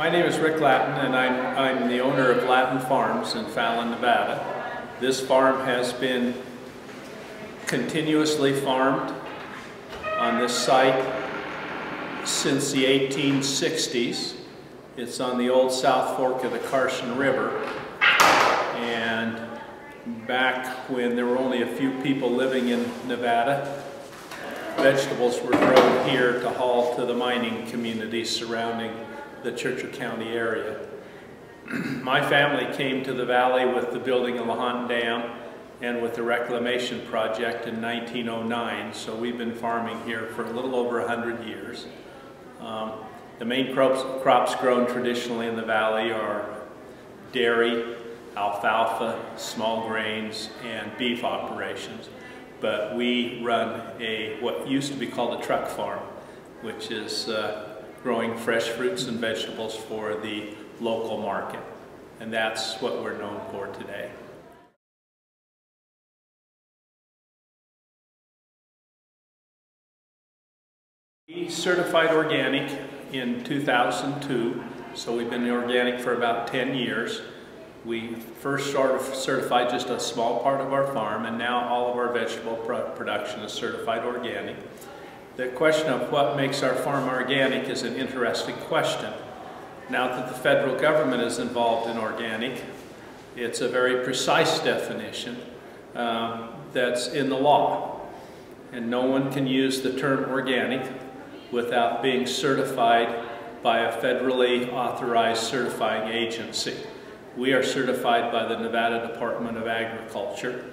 My name is Rick Lattin, and I'm the owner of Lattin Farms in Fallon, Nevada. This farm has been continuously farmed on this site since the 1860s. It's on the old South Fork of the Carson River, and back when there were only a few people living in Nevada, vegetables were grown here to haul to the mining communities surrounding the Churchill County area. My family came to the valley with the building of the Lahontan Dam and with the reclamation project in 1909, so we've been farming here for a little over 100 years. The main crops grown traditionally in the valley are dairy, alfalfa, small grains, and beef operations. But we run what used to be called a truck farm, which is growing fresh fruits and vegetables for the local market. And that's what we're known for today. We certified organic in 2002, so we've been organic for about 10 years. We first certified just a small part of our farm, and now all of our vegetable production is certified organic. The question of what makes our farm organic is an interesting question. Now that the federal government is involved in organic, it's a very precise definition that's in the law. And no one can use the term organic without being certified by a federally authorized certifying agency. We are certified by the Nevada Department of Agriculture.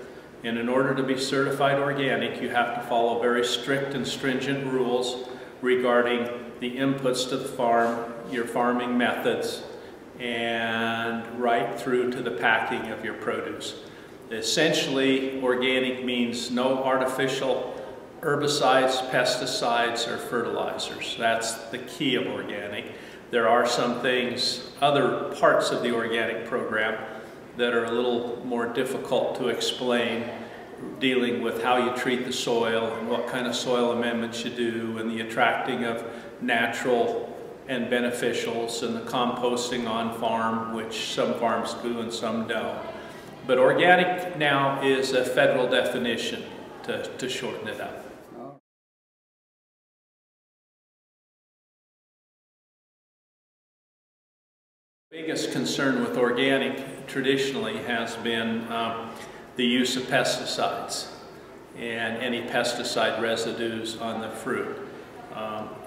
And in order to be certified organic, you have to follow very strict and stringent rules regarding the inputs to the farm, your farming methods, and right through to the packing of your produce. Essentially, organic means no artificial herbicides, pesticides, or fertilizers. That's the key of organic. There are some things, other parts of the organic program that are a little more difficult to explain, dealing with how you treat the soil and what kind of soil amendments you do and the attracting of natural and beneficials and the composting on farm, which some farms do and some don't. But organic now is a federal definition to shorten it up. The biggest concern with organic traditionally has been the use of pesticides and any pesticide residues on the fruit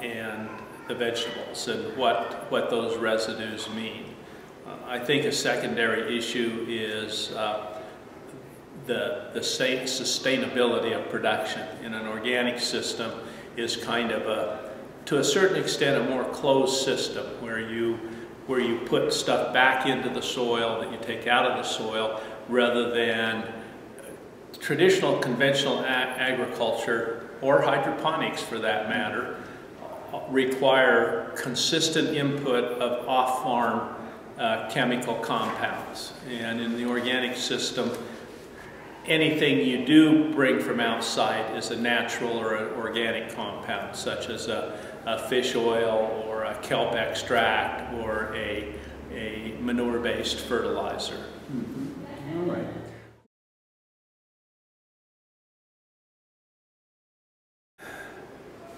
and the vegetables and what those residues mean. I think a secondary issue is the sustainability of production in an organic system is kind of to a certain extent, a more closed system where you put stuff back into the soil that you take out of the soil, rather than traditional conventional agriculture, or hydroponics for that matter, require consistent input of off-farm chemical compounds. And in the organic system, anything you do bring from outside is a natural or an organic compound, such as a fish oil or a kelp extract or a manure-based fertilizer. Mm-hmm. All right.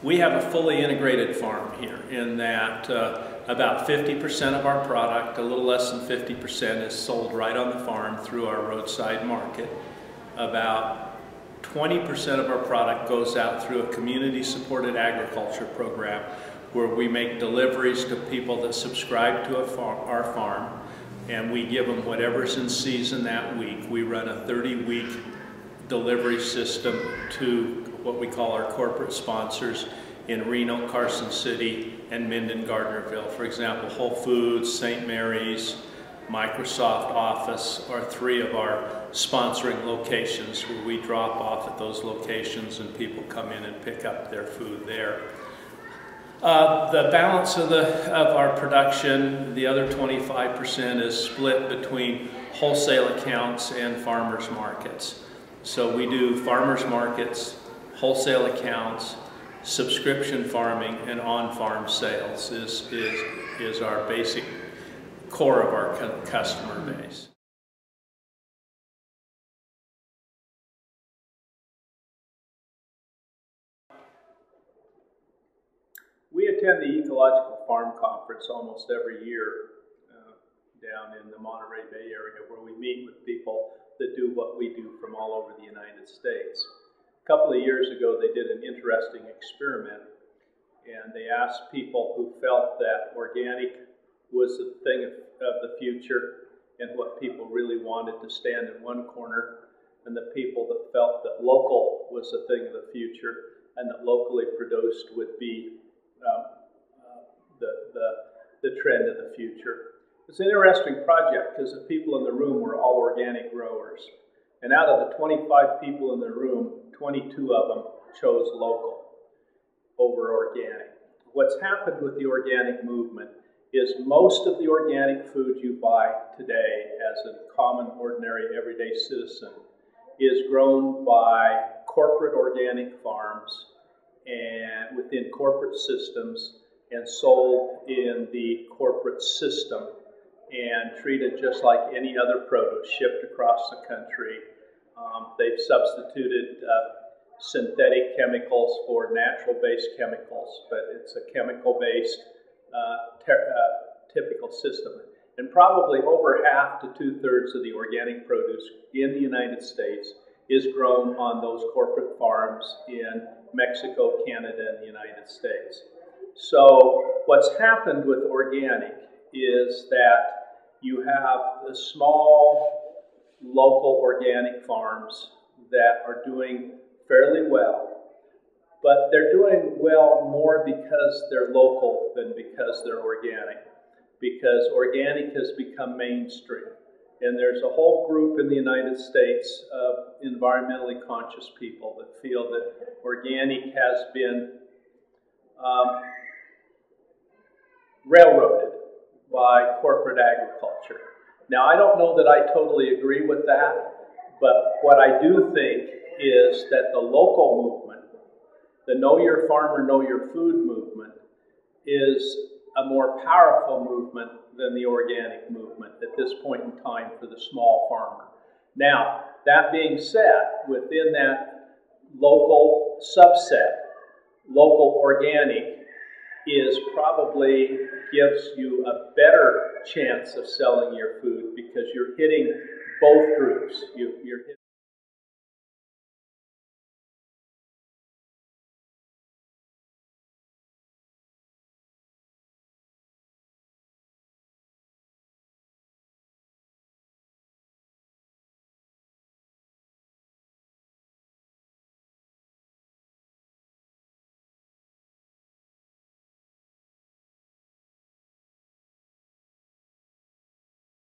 We have a fully integrated farm here in that about 50% of our product, a little less than 50%, is sold right on the farm through our roadside market. About 20% of our product goes out through a community-supported agriculture program where we make deliveries to people that subscribe to our farm, and we give them whatever's in season that week. We run a 30-week delivery system to what we call our corporate sponsors in Reno, Carson City, and Minden, Gardnerville. For example, Whole Foods, St. Mary's, Microsoft Office are three of our sponsoring locations where we drop off at those locations and people come in and pick up their food there. The balance of our production, the other 25%, is split between wholesale accounts and farmers markets. So we do farmers markets, wholesale accounts, subscription farming and on-farm sales is our basic core of our customer base. We attend the Ecological Farm Conference almost every year down in the Monterey Bay area, where we meet with people that do what we do from all over the United States. A couple of years ago, they did an interesting experiment, and they asked people who felt that organic was the thing of the future and what people really wanted to stand in one corner, and the people that felt that local was the thing of the future and that locally produced would be the trend of the future. It's an interesting project because the people in the room were all organic growers. And out of the 25 people in the room, 22 of them chose local over organic. What's happened with the organic movement is most of the organic food you buy today as a common, ordinary, everyday citizen is grown by corporate organic farms and within corporate systems and sold in the corporate system and treated just like any other produce shipped across the country. They've substituted synthetic chemicals for natural-based chemicals, but it's a chemical-based typical system. And probably over half to two-thirds of the organic produce in the United States is grown on those corporate farms in Mexico, Canada, and the United States. So what's happened with organic is that you have the small local organic farms that are doing fairly well, but they're doing well more because they're local than because they're organic, because organic has become mainstream. And there's a whole group in the United States of environmentally conscious people that feel that organic has been railroaded by corporate agriculture. Now, I don't know that I totally agree with that, but what I do think is that the local movement, the Know Your Farmer, Know Your Food movement, is a more powerful movement than the organic movement at this point in time for the small farmer. Now, that being said, within that local subset, local organic is probably gives you a better chance of selling your food because you're hitting both groups. You're hitting